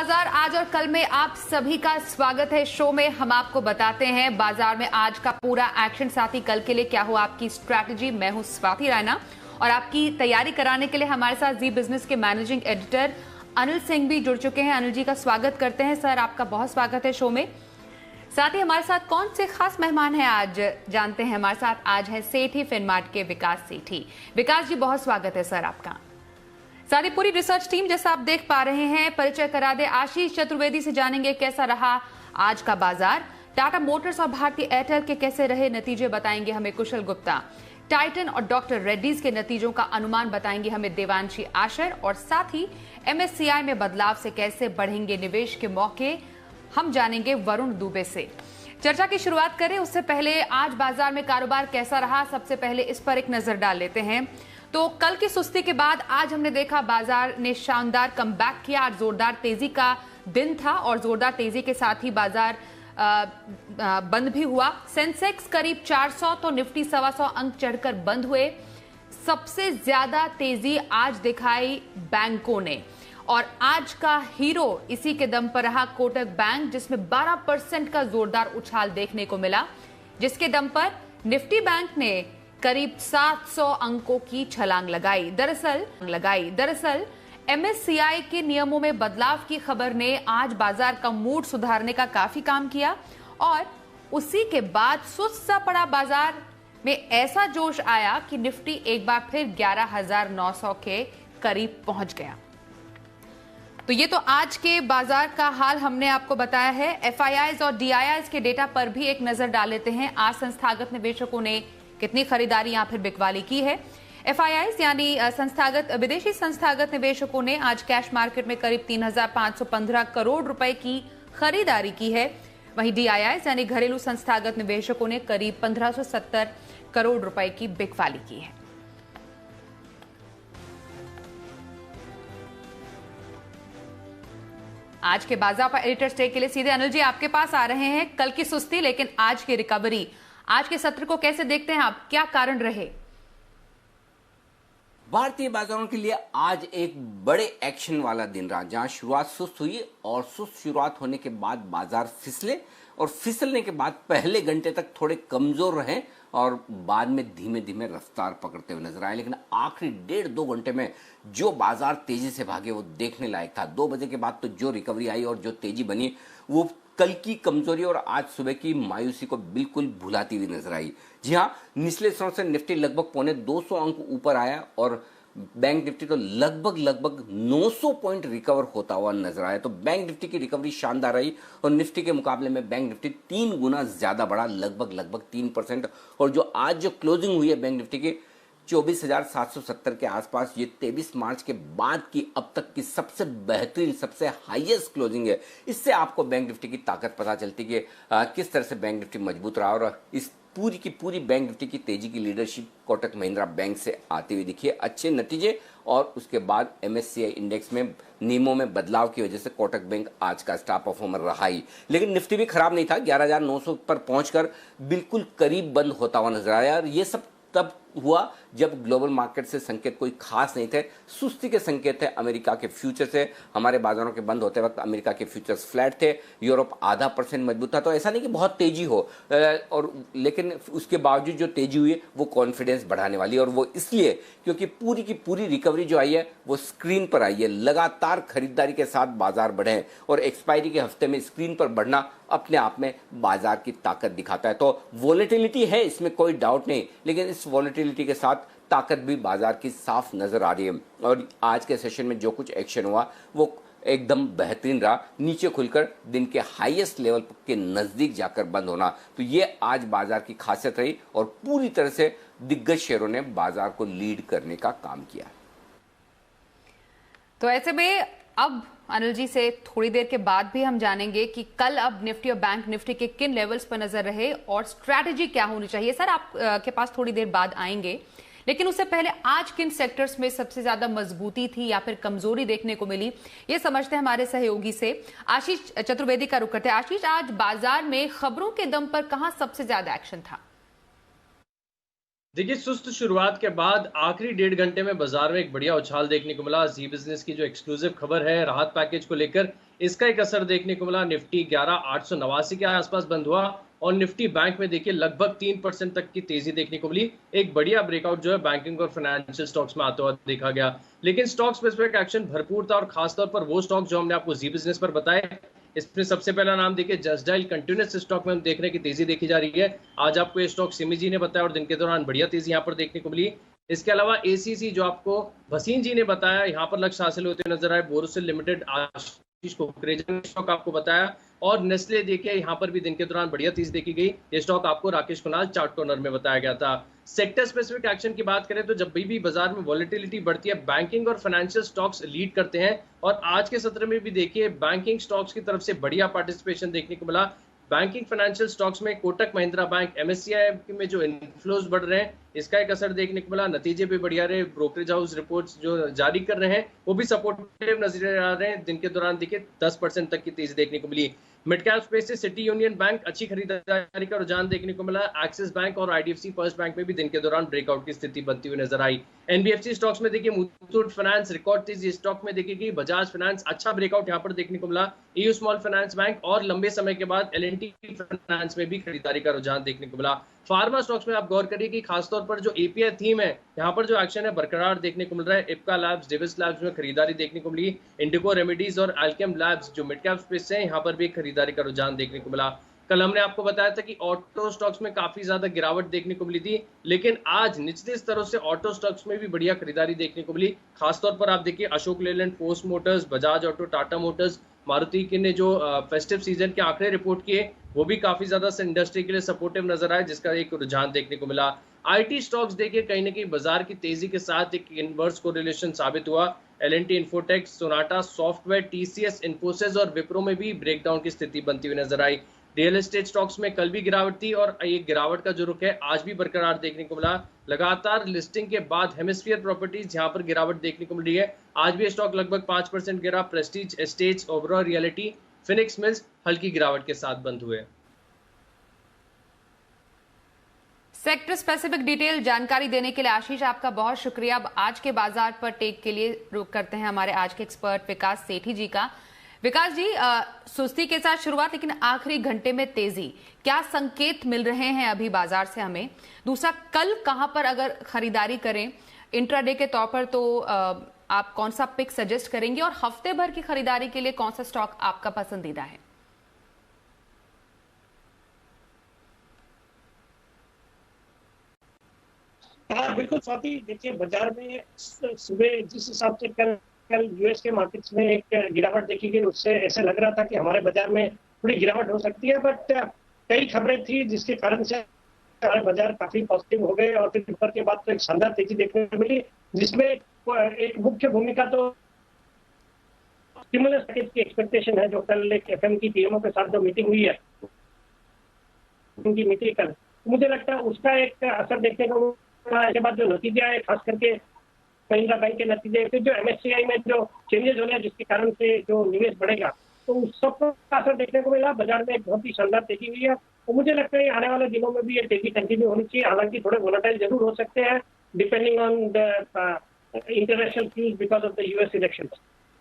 बाजार आज और कल में आप सभी का स्वागत है। शो में हम आपको बताते हैं बाजार में आज का पूरा एक्शन, साथ ही कल के लिए क्या हो आपकी स्ट्रैटेजी। मैं हूं स्वाति रायना और आपकी तैयारी कराने के लिए हमारे साथ जी बिजनेस के मैनेजिंग एडिटर अनिल सिंह भी जुड़ चुके हैं। अनिल जी का स्वागत करते हैं। सर, आपका बहुत स्वागत है शो में। साथ ही हमारे साथ कौन से खास मेहमान हैं आज जानते हैं। हमारे साथ आज है सेठी फिनमार्ट के विकास सेठी। विकास जी, बहुत स्वागत है सर आपका। सारी पूरी रिसर्च टीम जैसा आप देख पा रहे हैं, परिचय करा दे। आशीष चतुर्वेदी से जानेंगे कैसा रहा आज का बाजार। टाटा मोटर्स और भारतीय एयरटेल के कैसे रहे नतीजे बताएंगे हमें कुशल गुप्ता। टाइटन और डॉक्टर रेड्डीज के नतीजों का अनुमान बताएंगे हमें देवांशी आशर। और साथ ही एमएससीआई में बदलाव से कैसे बढ़ेंगे निवेश के मौके, हम जानेंगे वरुण दुबे से। चर्चा की शुरुआत करें उससे पहले आज बाजार में कारोबार कैसा रहा, सबसे पहले इस पर एक नजर डाल लेते हैं। तो कल की सुस्ती के बाद आज हमने देखा बाजार ने शानदार कमबैक किया। आज जोरदार तेजी का दिन था और जोरदार तेजी के साथ ही बाजार बंद भी हुआ। सेंसेक्स करीब 400 तो निफ्टी 125 अंक चढ़कर बंद हुए। सबसे ज्यादा तेजी आज दिखाई बैंकों ने और आज का हीरो इसी के दम पर रहा कोटक बैंक, जिसमें 12% का जोरदार उछाल देखने को मिला, जिसके दम पर निफ्टी बैंक ने करीब 700 अंकों की छलांग लगाई। दरअसल एमएससीआई के नियमों में बदलाव की खबर ने आज बाजार का मूड सुधारने का काफी काम किया और उसी के बाद सुस्त सा पड़ा बाजार में ऐसा जोश आया कि निफ्टी एक बार फिर 11,900 के करीब पहुंच गया। तो ये तो आज के बाजार का हाल हमने आपको बताया है। एफआईआईज और डीआईआईज के डेटा पर भी एक नजर डाल लेते हैं। आज संस्थागत निवेशकों ने कितनी खरीदारी या फिर बिकवाली की है। एफआईआईज यानी विदेशी संस्थागत निवेशकों ने आज कैश मार्केट में करीब 3,515 करोड़ रुपए की खरीदारी की है। वहीं डीआईआईज यानी घरेलू संस्थागत निवेशकों ने करीब 1,570 करोड़ रुपए की बिकवाली की है। आज के बाजार पर एडिटर स्टे के लिए सीधे अनिल जी आपके पास आ रहे हैं। कल की सुस्ती लेकिन आज की रिकवरी, आज के सत्र को कैसे देखते हैं आप, क्या कारण रहे? भारतीय बाजारों के लिए आज एक बड़े एक्शन वाला दिन रहा, जहां शुरुआत सुस्त हुई और सुस्त शुरुआत होने के बाद बाजार फिसले और फिसलने के बाद पहले घंटे तक थोड़े कमजोर रहे और बाद में धीमे धीमे रफ्तार पकड़ते हुए नजर आए। लेकिन आखिरी 1.5-2 घंटे में जो बाजार तेजी से भागे वो देखने लायक था। 2 बजे के बाद तो जो रिकवरी आई और जो तेजी बनी वो कल की कमजोरी और आज सुबह की मायूसी को बिल्कुल भुलाती हुई नजर आई। जी हाँ, निचले स्तरों से निफ्टी लगभग 250 अंक ऊपर आया और बैंक निफ्टी तो लगभग 900 पॉइंट रिकवर होता हुआ नजर आया। तो बैंक निफ्टी की रिकवरी शानदार रही और निफ्टी के मुकाबले में बैंक निफ्टी 3 गुना ज्यादा बढ़ा, लगभग 3%। और जो आज जो क्लोजिंग हुई है बैंक निफ्टी की 24,770 के आसपास, ये 23 मार्च के बाद की अब तक की सबसे बेहतरीन, सबसे हाईएस्ट क्लोजिंग है। इससे आपको बैंक निफ्टी की ताकत पता चलती है कि किस तरह से बैंक निफ्टी मजबूत रहा और इस पूरी की पूरी बैंक निफ्टी की तेजी की लीडरशिप कोटक महिंद्रा बैंक से आती हुई दिखी है। अच्छे नतीजे और उसके बाद एमएससीआई इंडेक्स में नियमों में बदलाव की वजह से कोटक बैंक आज का स्टार परफॉर्मर रहा ही। लेकिन निफ्टी भी खराब नहीं था, 11,900 पर पहुंचकर बिल्कुल करीब बंद होता हुआ नजर आया। और ये सब तब हुआ जब ग्लोबल मार्केट से संकेत कोई खास नहीं थे, सुस्ती के संकेत थे अमेरिका के फ्यूचर से। हमारे बाजारों के बंद होते वक्त अमेरिका के फ्यूचर्स फ्लैट थे, यूरोप 0.5% मजबूत था। तो ऐसा नहीं कि बहुत तेजी हो और लेकिन उसके बावजूद जो तेजी हुई है वो कॉन्फिडेंस बढ़ाने वाली है। और वो इसलिए क्योंकि पूरी की पूरी रिकवरी जो आई है वो स्क्रीन पर आई है। लगातार खरीदारी के साथ बाजार बढ़े हैं और एक्सपायरी के हफ्ते में स्क्रीन पर बढ़ना अपने आप में बाजार की ताकत दिखाता है। तो वोलेटिलिटी है, इसमें कोई डाउट नहीं, लेकिन इस वोलेटिलिटी के साथ ताकत भी बाजार की साफ नजर आ रही है। और आज के सेशन में जो कुछ एक्शन हुआ वो एकदम बेहतरीन रहा, नीचे खुलकर दिन के हाईएस्ट लेवल के नजदीक जाकर बंद होना। तो ये आज बाजार की खासियत रही और पूरी तरह से दिग्गज शेयरों ने बाजार को लीड करने का काम किया। तो ऐसे में अब अनिल जी से थोड़ी देर के बाद भी हम जानेंगे कि कल अब निफ्टी और बैंक निफ्टी के किन लेवल्स पर नजर रहे और स्ट्रैटेजी क्या होनी चाहिए। सर, आप के पास थोड़ी देर बाद आएंगे, लेकिन उससे पहले आज किन सेक्टर्स में सबसे ज्यादा मजबूती थी या फिर कमजोरी देखने को मिली, ये समझते हैं हमारे सहयोगी से। आशीष चतुर्वेदी का रुख करते हैं। आशीष, आज बाजार में खबरों के दम पर कहां सबसे ज्यादा एक्शन था? देखिए, सुस्त शुरुआत के बाद आखिरी 1.5 घंटे में बाजार में एक बढ़िया उछाल देखने को मिला। जी बिजनेस की जो एक्सक्लूसिव खबर है राहत पैकेज को लेकर, इसका एक असर देखने को मिला। निफ्टी 11,889 के आसपास बंद हुआ और निफ्टी बैंक में देखिए लगभग 3% तक की तेजी देखने को मिली। एक बढ़िया ब्रेकआउट जो है बैंकिंग और फाइनेंशियल स्टॉक्स में आता हुआ देखा गया, लेकिन स्टॉक स्पेसिफिक एक्शन भरपूर था और खासतौर पर वो स्टॉक जो हमने आपको जी बिजनेस पर बताए। इसमें सबसे पहला नाम देखिए जस्ट डायल कंटिन्यूअस स्टॉक में हम देख रहे हैं कि तेजी देखी जा रही है। आज आपको ये स्टॉक सिमी जी ने बताया और दिन के दौरान बढ़िया तेजी यहाँ पर देखने को मिली। इसके अलावा एसीसी जो आपको भसीन जी ने बताया, यहाँ पर लक्ष्य हासिल होते नजर आए। बोरोसिल लिमिटेड आशीष कुकरेजा ने स्टॉक आपको बताया और नेस्ले देखिए यहाँ पर भी दिन के दौरान बढ़िया तेजी देखी गई। ये स्टॉक आपको राकेश कुणाल चार्ट कॉर्नर में बताया गया था। सेक्टर स्पेसिफिक एक्शन की बात करें तो जब भी बाजार में वॉलेटिलिटी बढ़ती है, बैंकिंग और फाइनेंशियल स्टॉक्स लीड करते हैं और आज के सत्र में भी देखिए बैंकिंग स्टॉक्स की तरफ से बढ़िया पार्टिसिपेशन देखने को मिला। बैंकिंग फाइनेंशियल स्टॉक्स में कोटक महिंद्रा बैंक, एमएससीआई में जो इनफ्लोज बढ़ रहे हैं, इसका एक असर देखने को मिला। नतीजे भी बढ़िया रहे। ब्रोकरेज हाउस रिपोर्ट्स जो जारी कर रहे हैं वो भी सपोर्टिव नजर आ रहे हैं। दिन के दौरान देखिए 10% तक की तेजी देखने को मिली। मिड कैप स्पेस से सिटी यूनियन बैंक अच्छी खरीदारी का रुझान देखने को मिला। एक्सिस बैंक और आईडीएफसी फर्स्ट बैंक में भी दिन के दौरान ब्रेकआउट की स्थिति बनती हुई नजर आई। एनबीएफसी स्टॉक्स में देखिए मुथूट फाइनेंस रिकॉर्ड तेजी स्टॉक में देखिए बजाज फाइनेंस अच्छा ब्रेकआउट यहाँ पर देखने को मिला। ईयू स्मॉल फाइनेंस बैंक और लंबे समय के बाद एलएनटी फाइनेंस में भी खरीदारी का रुझान देखने को मिला। फार्मा स्टॉक्स में आप गौर करिए कि खासतौर पर जो एपीआई थीम है, यहाँ पर जो एक्शन है बरकरार देखने को मिल रहा है। इप्का लैब्स, डिविस लैब्स में खरीदारी देखने को मिली। इंडिको रेमेडीज और अल्केम लैब्स जो मिड कैप स्पेस है, यहाँ पर भी खरीदारी का रुझान देखने को मिला। कल हमने आपको बताया था कि ऑटो स्टॉक्स में काफी ज्यादा गिरावट देखने को मिली थी, लेकिन आज निचले स्तरों से ऑटो स्टॉक्स में भी बढ़िया खरीदारी देखने को मिली। खासतौर पर आप देखिए Ashok Leyland, force Motors, Bajaj auto, Tata Motors, Maruti के ने जो फेस्टिव सीजन के आंकड़े रिपोर्ट किए वो भी काफी ज्यादा इंडस्ट्री के लिए सपोर्टिव नजर आए, जिसका एक रुझान देखने को मिला। आईटी स्टॉक्स देखिए कहीं ना कहीं बाजार की तेजी के साथ एक इनवर्स कोरिलेशन साबित हुआ। एलएनटी, इन्फोटेक, सोनाटा सॉफ्टवेयर, टीसीएस, इन्फोसिस और विप्रो में भी ब्रेकडाउन की स्थिति बनती हुई नजर आई। रियल एस्टेट स्टॉक्स में कल भी गिरावट थी और ये गिरावट का जो रुख है आज भी बरकरार देखने को मिला। लगातार लिस्टिंग के बाद हेमिस्फीयर प्रॉपर्टीज यहाँ पर गिरावट देखने को मिल रही है। आज भी स्टॉक लगभग 5% गिरा। Prestige estates, Oberoi reality, Phoenix mills हल्की गिरावट के साथ बंद हुए। सेक्टर स्पेसिफिक डिटेल जानकारी देने के लिए आशीष आपका बहुत शुक्रिया। अब आज के बाजार पर टेक के लिए रुक करते हैं हमारे आज के एक्सपर्ट विकास सेठी जी का। विकास जी, सुस्ती के साथ शुरुआत लेकिन आखिरी घंटे में तेजी, क्या संकेत मिल रहे हैं अभी बाजार से हमें? दूसरा, कल कहां पर अगर खरीदारी करें इंट्राडे के तौर पर तो आप कौन सा पिक सजेस्ट करेंगे और हफ्ते भर की खरीदारी के लिए कौन सा स्टॉक आपका पसंदीदा है? हाँ बिल्कुल स्वाति, देखिए बाजार में सुबह जिस हिसाब से कल यूएस के मार्केट्स में एक गिरावट देखी गई, उससे ऐसे लग रहा था कि हमारे बाजार में थोड़ी गिरावट हो सकती है, बट कई खबरें थी जिसके कारण से हमारे बाजार काफी पॉजिटिव हो गए और फिर दोपहर के बाद तो एक शानदार तेजी देखने को मिली, जिसमें एक मुख्य भूमिका तो स्टिमुलस पैकेज की एक्सपेक्टेशन है। जो कल एक एफएम की पीएमओ के साथ जो मीटिंग हुई है, उनकी मीटिंग कल, मुझे लगता है उसका एक असर देखने को मिला। इसके बाद जो नतीजे आए, खास करके महिंद्रा बैंक के नतीजे, फिर जो एमएससीआई में जो चेंजेस हो रहे हैं जिसके कारण से जो निवेश बढ़ेगा, तो उस सब का असर देखने को मिला। बाजार में एक बहुत ही शानदार तेजी हुई है तो मुझे लगता है आने वाले दिनों में भी ये तेजी कंटिन्यू होनी चाहिए। हालांकि थोड़े वोलेटाइल जरूर हो सकते हैं depending on the international cues because of the US election,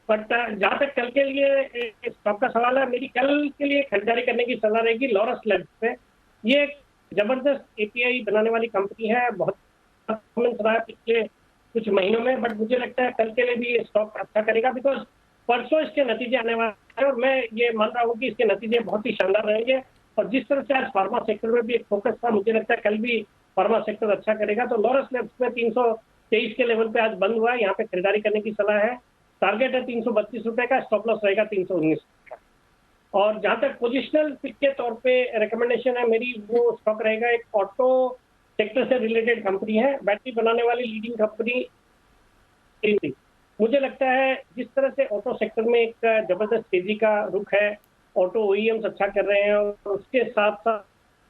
but जहाँ तक कल के लिए स्टॉक का सवाल है, मेरी कल के लिए खरीदारी करने की सलाह रहेगी लॉरस लैब्स पे। ये एक जबरदस्त एपीआई बनाने वाली कंपनी है, बहुत परफॉर्मेंस रहा है पिछले कुछ महीनों में, बट मुझे लगता है कल के लिए भी ये स्टॉक अच्छा करेगा बिकॉज परसों इसके नतीजे आने वाले हैं और मैं ये मान रहा हूँ कि इसके नतीजे बहुत ही शानदार रहेंगे। और जिस तरह से आज फार्मा सेक्टर में भी एक फोकस था, मुझे लगता है कल भी फार्मा सेक्टर अच्छा करेगा। तो लॉरस लैब्स में 323 के लेवल पे आज बंद हुआ है, यहाँ पे खरीदारी करने की सलाह है। टारगेट है 332 रुपए का, स्टॉप लॉस रहेगा 319 का। और जहां तक पोजिशनल पिक के तौर पे रिकमेंडेशन है मेरी, वो स्टॉक रहेगा एक ऑटो सेक्टर से रिलेटेड कंपनी है, बैटरी बनाने वाली लीडिंग कंपनी। मुझे लगता है जिस तरह से ऑटो सेक्टर में एक जबरदस्त तेजी का रुख है, ऑटो ओईएम्स अच्छा कर रहे हैं और उसके साथ साथ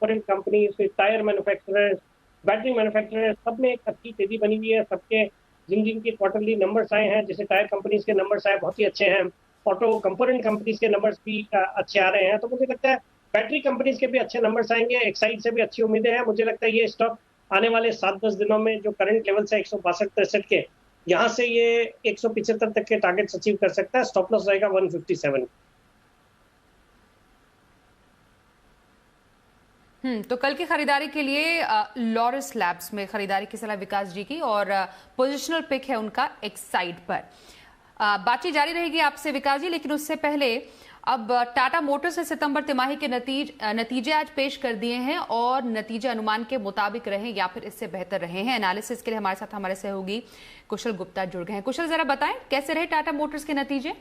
foreign company, tyre manufacturers, battery manufacturers, सब में एक अच्छी तेजी बनी हुई है। सबके जिन के क्वार्टरली नंबर्स आए हैं, जैसे टायर कंपनीज के नंबर्स आए बहुत ही अच्छे हैं, ऑटो कंपोनेंट कंपनीज के नंबर्स भी अच्छे आ रहे हैं। तो मुझे लगता है बैटरी कंपनीज के भी अच्छे नंबर्स आएंगे, एक्साइड से भी अच्छी उम्मीदें हैं। मुझे लगता है ये स्टॉक आने वाले 7-10 दिनों में जो करंट लेवल से 162-63 के, यहाँ से ये 175 तक के टारगेट्स अचीव कर सकता है। स्टॉप लॉस रहेगा 157। तो कल की खरीदारी के लिए लॉरस लैब्स में खरीदारी की सलाह विकास जी की, और पोजिशनल पिक है उनका एक्साइड पर। बातचीत जारी रहेगी आपसे विकास जी, लेकिन उससे पहले अब टाटा मोटर्स ने सितंबर तिमाही के नतीजे आज पेश कर दिए हैं, और नतीजे अनुमान के मुताबिक रहे या फिर इससे बेहतर रहे हैं। एनालिसिस के लिए हमारे साथ हमारे सहयोगी कुशल गुप्ता जुड़ गए हैं। कुशल, जरा बताएं कैसे रहे टाटा मोटर्स के नतीजे?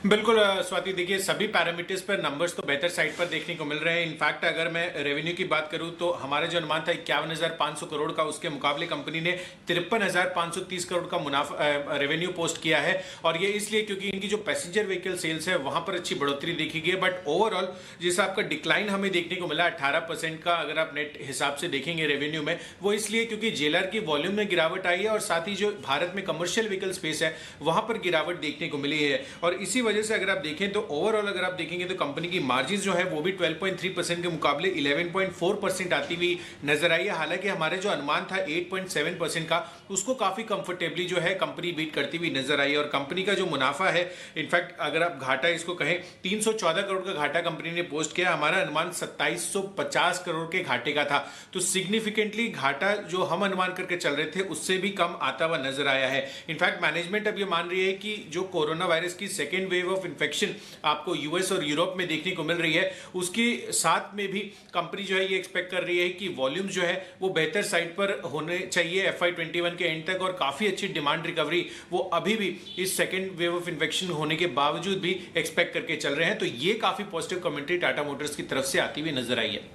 बिल्कुल स्वाति, देखिए सभी पैरामीटर्स पर नंबर्स तो बेहतर साइड पर देखने को मिल रहे हैं। इनफैक्ट अगर मैं रेवेन्यू की बात करूं तो हमारा जो अनुमान था 51,500 करोड़ का, उसके मुकाबले कंपनी ने 53,530 करोड़ का मुनाफा रेवेन्यू पोस्ट किया है। और ये इसलिए क्योंकि इनकी जो पैसेंजर व्हीकल सेल्स है वहां पर अच्छी बढ़ोतरी देखी गई है। बट ओवरऑल जिस आपका डिक्लाइन हमें देखने को मिला 18% का, अगर आप नेट हिसाब से देखेंगे रेवेन्यू में, वो इसलिए क्योंकि जेलआर की वॉल्यूम में गिरावट आई है और साथ ही जो भारत में कमर्शियल व्हीकल स्पेस है वहां पर गिरावट देखने को मिली है। और इसी वजह से अगर आप देखें तो ओवरऑल अगर आप देखेंगे तो कंपनी की मार्जिन जो है वो भी 12.3% के मुकाबले 11.4% आती हुई नजर आई है। हालांकि हमारे जो अनुमान था 8.7% का, उसको काफी कंफर्टेबली जो है कंपनी बीट करती हुई नजर आई है। और कंपनी का जो मुनाफा है, इनफैक्ट अगर आप घाटा इसको कहें, 314 करोड़ का घाटा कंपनी ने पोस्ट किया। हमारा अनुमान 2750 करोड़ के घाटे का था, तो सिग्निफिकेंटली घाटा जो हम अनुमान करके चल रहे थे उससे भी कम आता हुआ नजर आया है। इनफैक्ट मैनेजमेंट अब ये मान रही है कि जो कोरोना वायरस की सेकेंड वेव ऑफ इन्फेक्शन आपको यूएस और यूरोप में देखने को मिल रही है, उसके साथ में भी कंपनी जो है ये एक्सपेक्ट कर रही है कि वॉल्यूम जो है वो बेहतर साइड पर होने चाहिए FY21 के एंड तक, और काफी अच्छी डिमांड रिकवरी वो अभी भी इस सेकेंड वेव ऑफ इन्फेक्शन होने के बावजूद भी एक्सपेक्ट करके चल रहे हैं। तो ये काफी पॉजिटिव कमेंट्री टाटा मोटर्स की तरफ से आती हुई नजर आई है।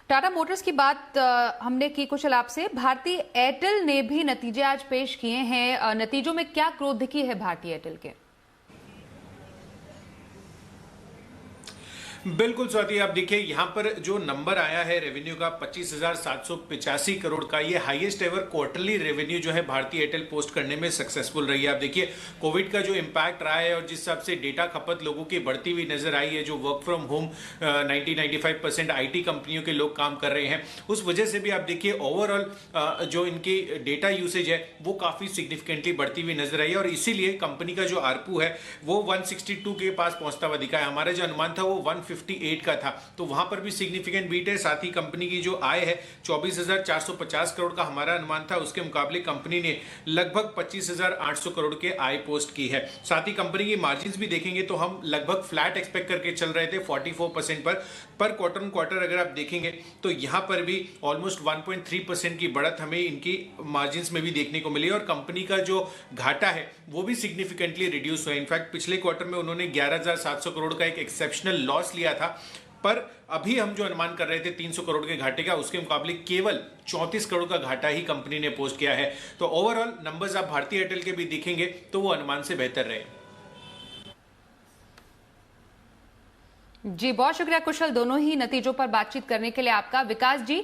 टाटा मोटर्स की बात हमने की कुशल आपसे। भारतीय एयरटेल ने भी नतीजे आज पेश किए हैं। नतीजों में क्या ग्रोथ दिखी है भारतीय एयरटेल के? बिल्कुल स्वाति, आप देखिए यहाँ पर जो नंबर आया है रेवेन्यू का 25,785 करोड़ का, ये हाईएस्ट एवर क्वार्टरली रेवेन्यू जो है भारतीय एयरटेल पोस्ट करने में सक्सेसफुल रही है। आप देखिए कोविड का जो इम्पैक्ट रहा है और जिस हिसाब से डेटा खपत लोगों की बढ़ती हुई नजर आई है, जो वर्क फ्रॉम होम 90-95% IT कंपनियों के लोग काम कर रहे हैं, उस वजह से भी आप देखिए ओवरऑल जो इनकी डेटा यूसेज है वो काफी सिग्निफिकेंटली बढ़ती हुई नजर आई है। और इसीलिए कंपनी का जो आरपू है वो 162 के पास पहुंचता हुआ दिखा है। हमारा जो अनुमान था वो 158 का था, तो वहां पर भी सिग्निफिकेंट बीट है। साथ ही कंपनी की जो आय है 24,450 करोड़ का हमारा अनुमान था, उसके मुकाबले कंपनी ने लगभग 25,800 करोड़ के आय पोस्ट की है। साथ ही कंपनी की मार्जिन्स भी देखेंगे तो हम लगभग फ्लैट एक्सपेक्ट करके चल रहे थे 44% पर क्वार्टर ऑन क्वार्टर अगर आप देखेंगे तो यहां पर भी ऑलमोस्ट 1.3% की बढ़त हमें इनकी मार्जिन्स में भी देखने को मिली। और कंपनी का जो घाटा है वो भी सिग्निफिकेंटली रिड्यूस हुआ। इनफैक्ट पिछले क्वार्टर में उन्होंने 11,700 करोड़ का एक एक्सेप्शनल लॉस लिया था, पर अभी हम जो अनुमान कर रहे थे 300 करोड़ के घाटे का, उसके मुकाबले केवल 34 करोड़ का घाटा ही कंपनी ने पोस्ट किया है। तो ओवरऑल नंबर्स आप भारतीय एयरटेल के भी देखेंगे तो वो अनुमान से बेहतर रहे। जी बहुत शुक्रिया कुशल, दोनों ही नतीजों पर बातचीत करने के लिए आपका। विकास जी,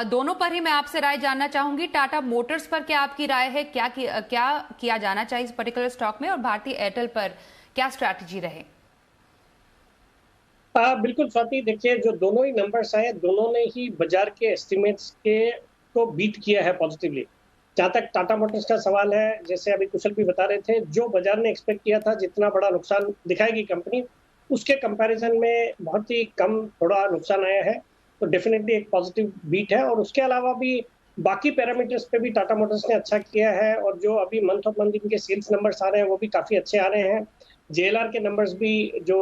दोनों पर ही मैं आपसे राय जानना चाहूंगी। टाटा मोटर्स पर क्या आपकी राय है, क्या किया जाना चाहिए इस पर्टिकुलर स्टॉक में, और भारतीय एयरटेल पर क्या स्ट्रैटेजी रहे? बिल्कुल स्वाति, देखिए जो दोनों ही नंबर्स आए, दोनों ने ही बाजार के एस्टिमेट्स के को बीट किया है पॉजिटिवली। जहां तक टाटा मोटर्स का सवाल है, जैसे अभी कुशल भी बता रहे थे, जो बाजार ने एक्सपेक्ट किया था जितना बड़ा नुकसान दिखाएगी कंपनी, उसके कंपैरिजन में बहुत ही कम थोड़ा नुकसान आया है, तो डेफिनेटली एक पॉजिटिव बीट है। और उसके अलावा भी बाकी पैरामीटर्स पे भी टाटा मोटर्स ने अच्छा किया है, और जो अभी मंथ ऑफ मंथ इनके सेल्स नंबर्स आ रहे हैं वो भी काफी अच्छे आ रहे हैं। JLR के नंबर्स भी जो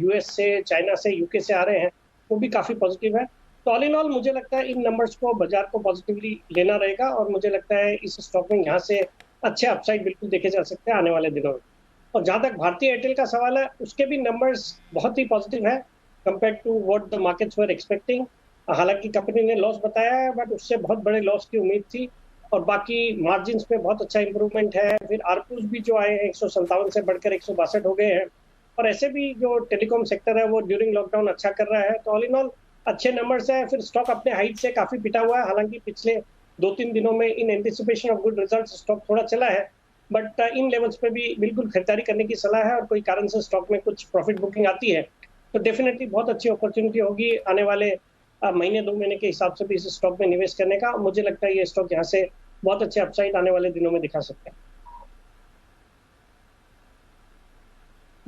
US से, चाइना से, UK से आ रहे हैं वो भी काफी पॉजिटिव है। तो ऑल इन ऑल मुझे लगता है इन नंबर्स को बाजार को पॉजिटिवली लेना रहेगा, और मुझे लगता है इस स्टॉक में यहाँ से अच्छे अपसाइड बिल्कुल देखे जा सकते हैं आने वाले दिनों में। और जहां तक भारतीय एयरटेल का सवाल है, उसके भी नंबर्स बहुत ही पॉजिटिव है compare to what the markets were expecting. हालांकि कंपनी ने लॉस बताया है, बट उससे बहुत बड़े लॉस की उम्मीद थी। और बाकी मार्जिन्स में बहुत अच्छा इंप्रूवमेंट है। फिर आरपूस भी जो आए हैं 157 से बढ़कर 162 हो गए हैं। और ऐसे भी जो टेलीकॉम सेक्टर है वो ड्यूरिंग लॉकडाउन अच्छा कर रहा है। तो ऑल इन ऑल अच्छे नंबर्स है। फिर स्टॉक अपने हाइट से काफी पिटा हुआ है, हालांकि पिछले 2-3 दिनों में in anticipation of good results stock थोड़ा चला है, बट इन लेवल्स पे भी बिल्कुल खरीदारी करने की सलाह है। और कोई कारण से स्टॉक में कुछ प्रॉफिट बुकिंग आती है तो डेफिनेटली बहुत अच्छी अपॉर्चुनिटी होगी आने वाले महीने 2 महीने के हिसाब से भी इस स्टॉक में निवेश करने का। मुझे लगता है ये स्टॉक यहाँ से बहुत अच्छे अपसाइड आने वाले दिनों में दिखा सकते हैं।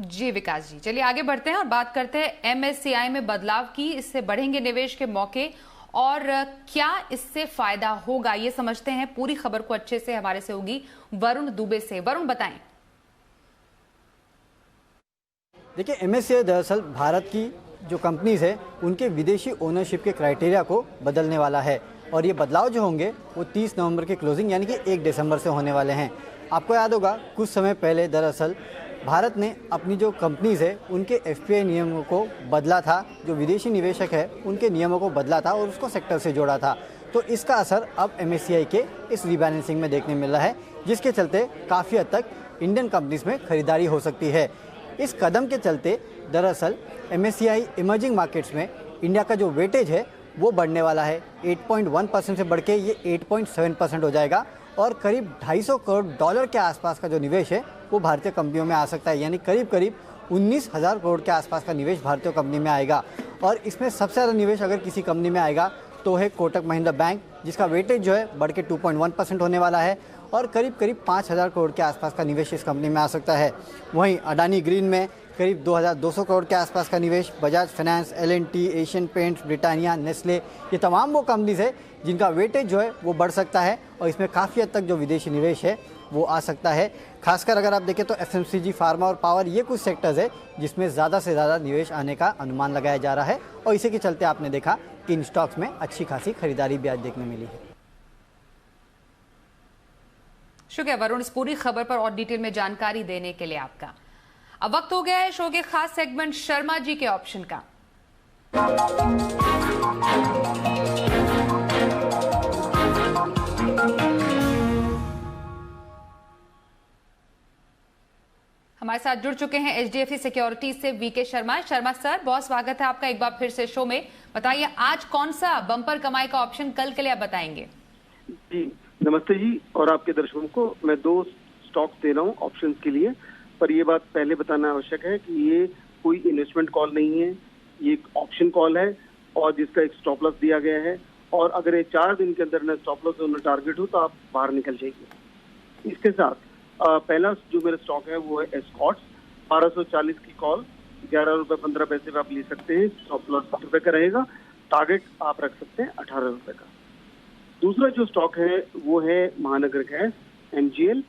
जी विकास जी, चलिए आगे बढ़ते हैं और बात करते हैं एमएससीआई में बदलाव की। इससे बढ़ेंगे निवेश के मौके और क्या इससे फायदा होगा, ये समझते हैं। पूरी खबर को अच्छे से हमारे से होगी वरुण दुबे से। वरुण बताएं। देखिए, एमएससीआई दरअसल भारत की जो कंपनीज है उनके विदेशी ओनरशिप के क्राइटेरिया को बदलने वाला है और ये बदलाव जो होंगे वो 30 नवंबर के क्लोजिंग यानी कि 1 दिसंबर से होने वाले हैं। आपको याद होगा कुछ समय पहले दरअसल भारत ने अपनी जो कंपनीज है उनके एफपीआई नियमों को बदला था, जो विदेशी निवेशक है उनके नियमों को बदला था और उसको सेक्टर से जोड़ा था। तो इसका असर अब एमएससीआई के इस रीबैलेंसिंग में देखने मिल रहा है, जिसके चलते काफ़ी हद तक इंडियन कंपनीज में खरीदारी हो सकती है। इस कदम के चलते दरअसल एमएससीआई इमर्जिंग मार्केट्स में इंडिया का जो वेटेज है वो बढ़ने वाला है। 8.1% से बढ़ के ये 8.7% हो जाएगा और करीब $250 करोड़ के आसपास का जो निवेश है वो भारतीय कंपनियों में आ सकता है, यानी करीब करीब 19,000 करोड़ के आसपास का निवेश भारतीय कंपनी में आएगा। और इसमें सबसे ज़्यादा निवेश अगर किसी कंपनी में आएगा तो है कोटक महिंद्रा बैंक, जिसका वेटेज जो है बढ़ के 2.1% होने वाला है और करीब करीब 5,000 करोड़ के आसपास का निवेश इस कंपनी में आ सकता है। वहीं अडानी ग्रीन में करीब 2,200 करोड़ के आसपास का निवेश, Bajaj finance, L&T, Asian paints, Britannia, Nestle, ये तमाम वो कंपनीज है जिनका वेटेज जो है वो बढ़ सकता है और इसमें काफ़ी हद तक जो विदेशी निवेश है वो आ सकता है। खासकर अगर आप देखें तो एफएमसीजी, फार्मा और पावर, ये कुछ सेक्टर्स है जिसमें ज़्यादा से ज़्यादा निवेश आने का अनुमान लगाया जा रहा है और इसी के चलते आपने देखा कि इन स्टॉक्स में अच्छी खासी खरीदारी भी आज देखने मिली है। शुक्रिया वरुण, इस पूरी खबर पर और डिटेल में जानकारी देने के लिए आपका। अब वक्त हो गया है शो के खास सेगमेंट शर्मा जी के ऑप्शन का। हमारे साथ जुड़ चुके हैं एचडीएफसी सिक्योरिटीज से वीके शर्मा। शर्मा सर, बहुत स्वागत है आपका एक बार फिर से शो में। बताइए आज कौन सा बम्पर कमाई का ऑप्शन कल के लिए आप बताएंगे? जी नमस्ते जी, और आपके दर्शकों को मैं 2 स्टॉक्स दे रहा हूँ ऑप्शंस के लिए, पर ये बात पहले बताना आवश्यक है कि ये कोई इन्वेस्टमेंट कॉल नहीं है, ये एक ऑप्शन कॉल है और जिसका एक स्टॉप लॉस दिया गया है और अगर ये 4 दिन के अंदर न स्टॉप लॉस और न टारगेट हो तो आप बाहर निकल जाइए। इसके साथ पहला जो मेरा स्टॉक है वो है एस्कॉर्ट्स, 1240 की कॉल, 11 रुपये 15 पैसे पे आप ले सकते हैं। स्टॉप लॉस 7 रुपये का रहेगा, टारगेट आप रख सकते हैं 18 रुपये का। दूसरा जो स्टॉक है वो है महानगर गैस, एमजीएल।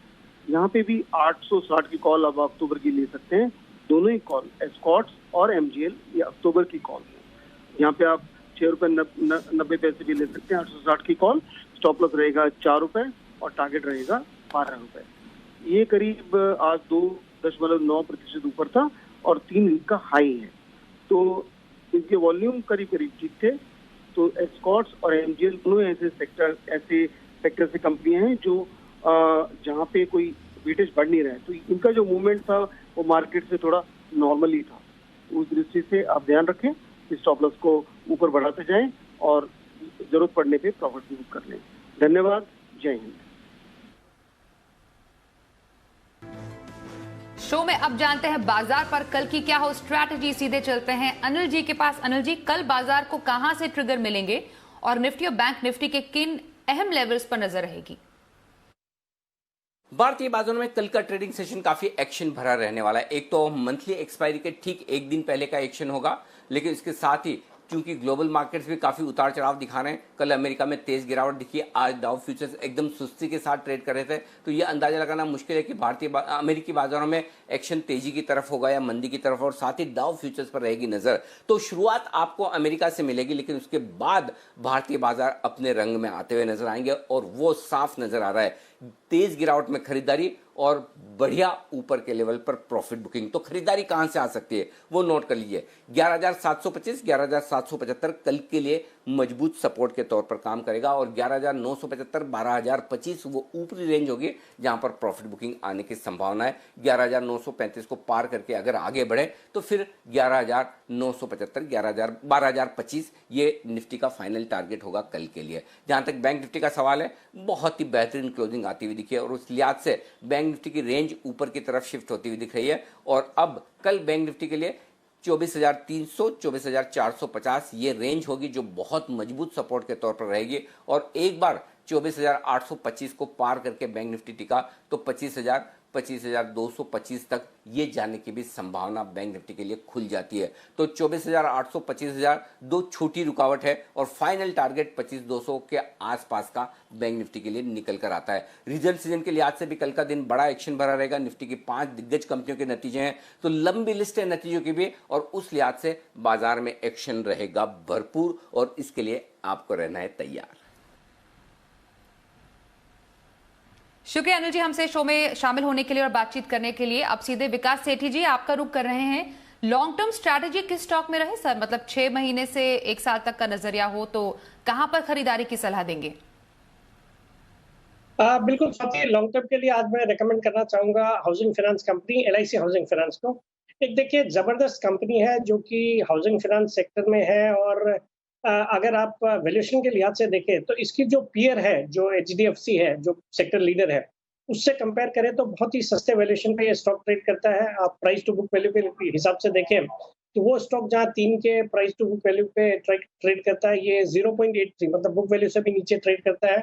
यहाँ पे भी 860 की कॉल अब अक्टूबर की ले सकते हैं। दोनों ही कॉल एस्कॉर्ट्स और एमजीएल ये अक्टूबर की कॉल है। यहाँ पे आप 6 रुपये 90 पैसे भी ले सकते हैं। 860 की कॉल, स्टॉप लॉस रहेगा 4 रुपये और टारगेट रहेगा 12 रुपये। ये करीब आज 2.9% ऊपर था और 3 वीक का हाई है, तो इनके वॉल्यूम करीब करीब ठीक थे। तो एस्कॉर्ट्स और एमजीएल दोनों ऐसे सेक्टर से कंपनियां हैं जो जहाँ पे कोई वेटेज बढ़ नहीं रहा है, तो इनका जो मूवमेंट था वो मार्केट से थोड़ा नॉर्मली था। उस दृष्टि से आप ध्यान रखें, इस स्टॉप लॉस को ऊपर बढ़ाते जाएं और जरूरत पड़ने पे प्रॉफिट बुक कर लें। धन्यवाद, जय हिंद। शो में अब जानते हैं बाजार पर कल की क्या हो स्ट्रैटेजी। सीधे चलते हैं अनिल जी के पास। अनिल जी, कल बाजार को कहां से ट्रिगर मिलेंगे और निफ्टी और बैंक निफ्टी के किन अहम लेवल्स पर नजर रहेगी? भारतीय बाजारों में कल का ट्रेडिंग सेशन काफी एक्शन भरा रहने वाला है। एक तो मंथली एक्सपायरी के ठीक 1 दिन पहले का एक्शन होगा, लेकिन इसके साथ ही क्योंकि ग्लोबल मार्केट्स भी काफी उतार चढ़ाव दिखा रहे हैं, कल अमेरिका में तेज गिरावट दिखी, आज डाउ फ्यूचर्स एकदम सुस्ती के साथ ट्रेड कर रहे थे, तो ये अंदाजा लगाना मुश्किल है कि अमेरिकी बाजारों में एक्शन तेजी की तरफ होगा या मंदी की तरफ, और साथ ही डाउ फ्यूचर्स पर रहेगी नजर। तो शुरुआत आपको अमेरिका से मिलेगी, लेकिन उसके बाद भारतीय बाजार अपने रंग में आते हुए नजर आएंगे और वो साफ नजर आ रहा है, तेज गिरावट में खरीदारी और बढ़िया ऊपर के लेवल पर प्रॉफिट बुकिंग। तो खरीदारी कहां से आ सकती है वो नोट कर लीजिए। 11,725, 11,775 कल के लिए मजबूत सपोर्ट के तौर पर काम करेगा और 11,975, 12,025 वो ऊपरी रेंज होगी जहां पर प्रॉफिट बुकिंग आने की संभावना है। 11,935 को पार करके अगर आगे बढ़े तो फिर 11,975, 12,025 ये निफ्टी का फाइनल टारगेट होगा कल के लिए। जहां तक बैंक निफ्टी का सवाल है, बहुत ही बेहतरीन क्लोजिंग आती हुई दिखी है और उस लिहाज से बैंक निफ्टी की रेंज ऊपर की तरफ शिफ्ट होती हुई दिख रही है और अब कल बैंक निफ्टी के लिए 24,300, 24,450 ये रेंज होगी जो बहुत मजबूत सपोर्ट के तौर पर रहेगी और एक बार 24,825 को पार करके बैंक निफ्टी टिका तो 24,225 तक ये जाने की भी संभावना बैंक निफ्टी के लिए खुल जाती है। तो 24,800 25,000 दो छोटी रुकावट है और फाइनल टारगेट 25,200 के आसपास का बैंक निफ्टी के लिए निकल कर आता है। रिजल्ट सीजन के लिहाज से भी कल का दिन बड़ा एक्शन भरा रहेगा। निफ्टी की 5 दिग्गज कंपनियों के नतीजे हैं, तो लंबी लिस्ट है नतीजों की भी, और उस लिहाज से बाजार में एक्शन रहेगा भरपूर और इसके लिए आपको रहना है तैयार। शुक्रिया अनिल जी हमसे शो में शामिल होने के लिए और बातचीत करने के लिए। अब सीधे विकास सेठी जी आपका रुख कर रहे हैं। लॉन्ग टर्म स्ट्रैटेजी किस स्टॉक में रहे सर? मतलब 6 महीने से 1 साल तक का नजरिया हो तो कहां पर खरीदारी की सलाह देंगे? बिल्कुल साथी, लॉन्ग टर्म के लिए आज मैं रेकमेंड करना चाहूंगा housing finance company LIC housing finance को। एक देखिए जबरदस्त कंपनी है जो कि हाउसिंग फाइनेंस सेक्टर में है, और अगर आप वैल्यूएशन के लिहाज से देखें तो इसकी जो पीयर है, जो HDFC है, जो सेक्टर लीडर है, उससे कंपेयर करें तो बहुत ही सस्ते वैल्यूएशन पे ये स्टॉक ट्रेड करता है। आप प्राइस टू बुक वैल्यू के हिसाब से देखें तो वो स्टॉक जहां 3 के प्राइस टू बुक वैल्यू पे ट्रेड करता है, ये 0.83 मतलब बुक वैल्यू से भी नीचे ट्रेड करता है।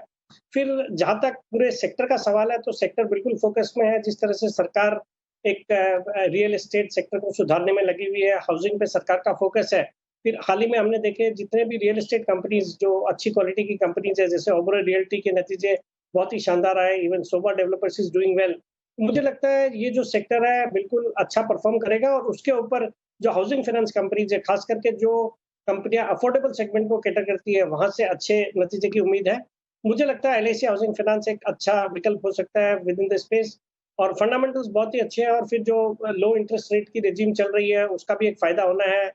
फिर जहां तक पूरे सेक्टर का सवाल है तो सेक्टर बिल्कुल फोकस में है। जिस तरह से सरकार एक रियल एस्टेट सेक्टर को सुधारने में लगी हुई है, हाउसिंग पे सरकार का फोकस है। फिर हाल ही में हमने देखे जितने भी रियल एस्टेट कंपनीज जो अच्छी क्वालिटी की कंपनीज है, जैसे ओबरॉय रियल्टी के नतीजे बहुत ही शानदार आए, even Zobah developers is doing well. मुझे लगता है ये जो सेक्टर है बिल्कुल अच्छा परफॉर्म करेगा, और उसके ऊपर जो हाउसिंग फाइनेंस कंपनीज है, खास करके जो कंपनियां अफोर्डेबल सेगमेंट को कैटर करती है, वहां से अच्छे नतीजे की उम्मीद है। मुझे लगता है LIC हाउसिंग फाइनेंस एक अच्छा विकल्प हो सकता है विद इन द स्पेस, और फंडामेंटल्स बहुत ही अच्छे हैं। और फिर जो लो इंटरेस्ट रेट की रेजिम चल रही है उसका भी एक फायदा होना है।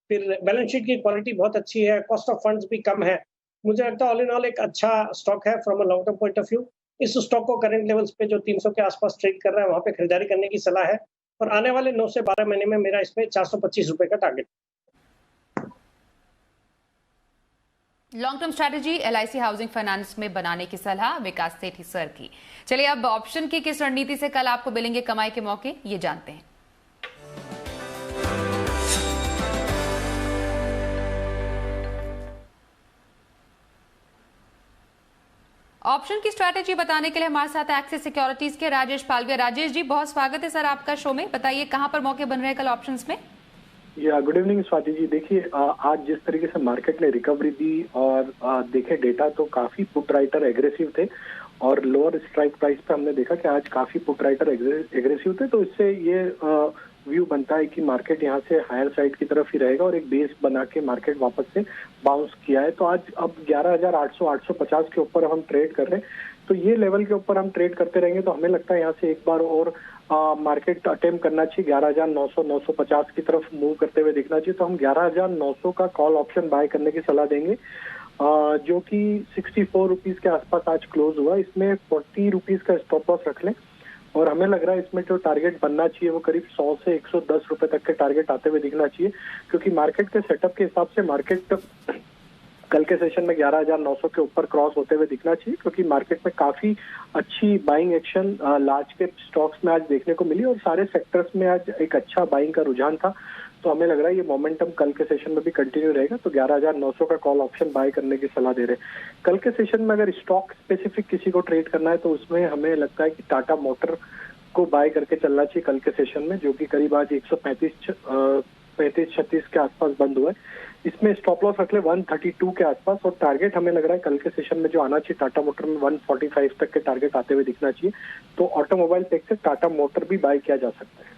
फिर बैलेंस शीट की क्वालिटी बहुत अच्छी है, कॉस्ट ऑफ फंड्स भी कम है। मुझे लगता है ऑल इन ऑल एक अच्छा स्टॉक है from a long term point of view. इस स्टॉक को करंट लेवल्स पे जो 300 के आसपास ट्रेड कर रहा है वहां पे खरीदारी करने की सलाह है, और आने वाले 9 से 12 महीने में मेरा इसमें 425 रुपए का target. Long term strategy LIC housing finance में बनाने की सलाह विकास सेठी सर की। चलिए अब ऑप्शन की किस रणनीति से कल आपको मिलेंगे कमाई के मौके, ये जानते हैं। ऑप्शन की स्ट्रैटेजी बताने के लिए हमारे साथ एक्सिस सिक्योरिटीज के राजेश पालवे। राजेश जी बहुत स्वागत है सर आपका शो में। बताइए कहां पर मौके बन रहे हैं कल ऑप्शंस में? या गुड इवनिंग स्वाति जी। देखिए आज जिस तरीके से मार्केट ने रिकवरी दी और देखे डेटा तो काफी पुट राइटर एग्रेसिव थे, और लोअर स्ट्राइक प्राइस पे हमने देखा कि आज काफी पुट राइटर एग्रेसिव थे। तो इससे ये व्यू बनता है कि मार्केट यहाँ से हायर साइड की तरफ ही रहेगा, और एक बेस बना के मार्केट वापस से बाउंस किया है। तो आज अब 11,800 850 के ऊपर हम ट्रेड कर रहे हैं, तो ये लेवल के ऊपर हम ट्रेड करते रहेंगे तो हमें लगता है यहाँ से एक बार और मार्केट अटेम्प्ट करना चाहिए, 11,900 950 की तरफ मूव करते हुए दिखना चाहिए। तो हम 11,900 का कॉल ऑप्शन बाय करने की सलाह देंगे, जो कि 64 रुपीज के आसपास आज क्लोज हुआ। इसमें 40 रुपीज का स्टॉप लॉस रख लें, और हमें लग रहा है इसमें जो टारगेट बनना चाहिए वो करीब 100 से 110 रुपए तक के टारगेट आते हुए दिखना चाहिए, क्योंकि मार्केट के सेटअप के हिसाब से मार्केट कल के सेशन में 11,900 के ऊपर क्रॉस होते हुए दिखना चाहिए, क्योंकि मार्केट में काफी अच्छी buying action large cap stocks में आज देखने को मिली, और सारे सेक्टर्स में आज एक अच्छा बाइंग का रुझान था। तो हमें लग रहा है ये मोमेंटम कल के सेशन में भी कंटिन्यू रहेगा। तो 11,900 का कॉल ऑप्शन बाय करने की सलाह दे रहे हैं। कल के सेशन में अगर स्टॉक स्पेसिफिक किसी को ट्रेड करना है तो उसमें हमें लगता है कि टाटा मोटर को बाय करके चलना चाहिए कल के सेशन में, जो कि करीब आज 135-36 के आसपास बंद हुआ है। इसमें स्टॉप लॉस रख ले 132 के आसपास, और टारगेट हमें लग रहा है कल के सेशन में जो आना चाहिए टाटा मोटर में 145 तक के टारगेट आते हुए दिखना चाहिए। तो ऑटोमोबाइल टेक से टाटा मोटर भी बाय किया जा सकता है।